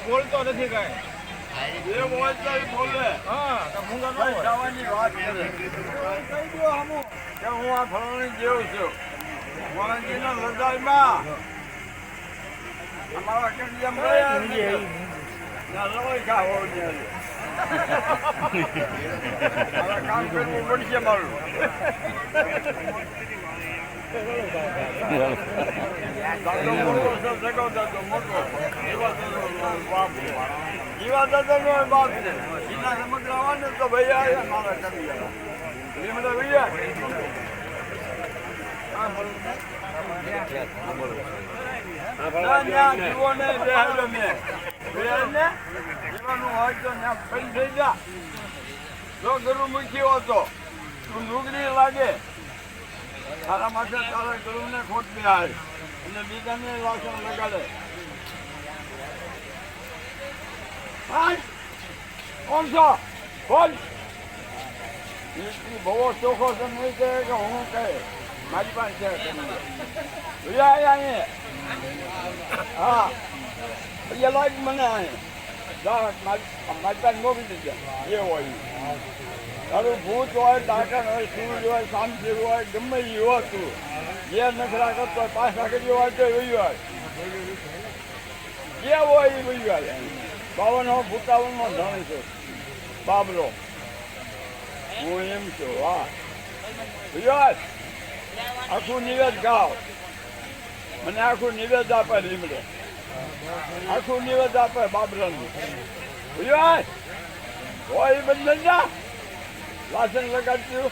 બોલતો નથી કઈ એ બોલતો બોલે. હા તો મૂંગા ન હોય. જવાની વાત કરે. કહી દો હમું કે હું આ ફળાની જેવું છું. મોહનજીના લડાઈમાં અમારા કેમ રહ્યા ના લોહી ખાવો મારા કામ કરવું પડશે મારું. જીવા દાદા નો બાપ છે. જીના સમગ્ર આવવાને તો ભાઈ આવ્યા મારા કરી લીમડા ભૈયા. જીવો ને બેહાડો મેં બેહાડને જીવાનું હોય તો ત્યાં ફરી થઈ જા. જો ગરુ મૂક્યો હતો તું લુગડી લાગે તારા માટે તારા ગરુને ખોટ બેહાડ અને બીજાને વાસણ લગાડે. કોણ છો? બોલ. બહુ ચોખ્ખો છે નહીં કહે કે હું કહે મારી પાસે છે. હા એ લાગ મને મારી પાસે મોકલી દીધે એ હોય તારું ભૂત હોય ડાકણ હોય સૂરજ હોય શાંતિ હોય ગમે એ હોય તું જે નખરા કરતો હોય પાછા કરી હોય તો એવી હોય જે હોય એ એવી હોય. 52-55 ધણી છે બાબરો. હું એમ છું. હા ગુજરાત આખું નિવેદ ગાવ મને આખું નિવેદ આપે લીમડે આખું નિવેદ આપે બાબરાનું. ગુજરાત હોય બંધ જા લાસન લગાડતું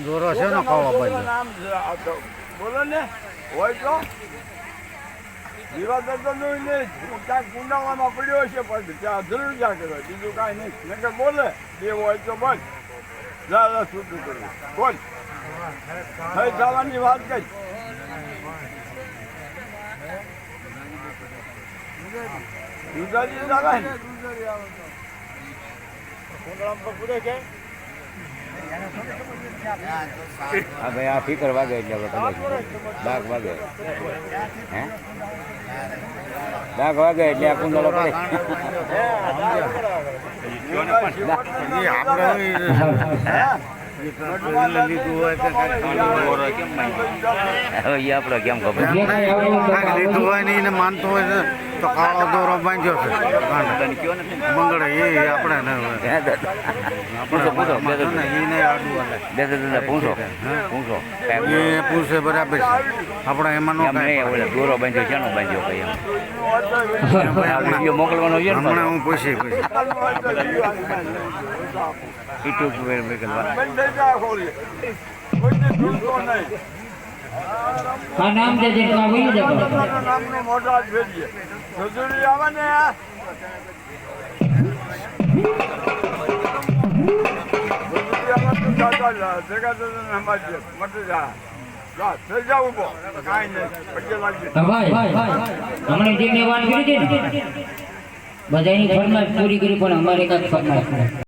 દોરો છે ને ખાવા નામ બોલો ને હોય તો જીવા તો નહીં ક્યાંક કુંડાળામાં પડ્યો છે પણ ત્યાં જરૂર ક્યાં કરે બીજું કાંઈ નહીં નકર બોલે બે હોય તો બસ જા છૂટું કરવું બોલ. થઈ જવાની વાત કઈ ગુજરાતી આવે ને કુંડાળામાં પૂરે કે હા ભાઈ આ ફિકર વાગે એટલે ડાક વાગે હે ડાક વાગે એટલે આ કુંડળો પડે. લીધું હોય કે આપડે કેમ ખબર લીધું હોય ને એને માનતો હોય ને તો કાળો દોરો બાંધ્યો છે મંગળે એ આપણે પૂછે બરાબર આપણે એમાં દોરો બાંધ્યો ક્યાંનો બાંધ્યો કઈ મોકલવાનો છે હમણાં હું પૂછી હા નામ દે દે કાવી દે નામનો મોટા ભેજીએ મજૂરી આવે ને બધાની ફરમાઈશ પૂરી કરી પણ અમારે કાંઈક ફરમાઈશ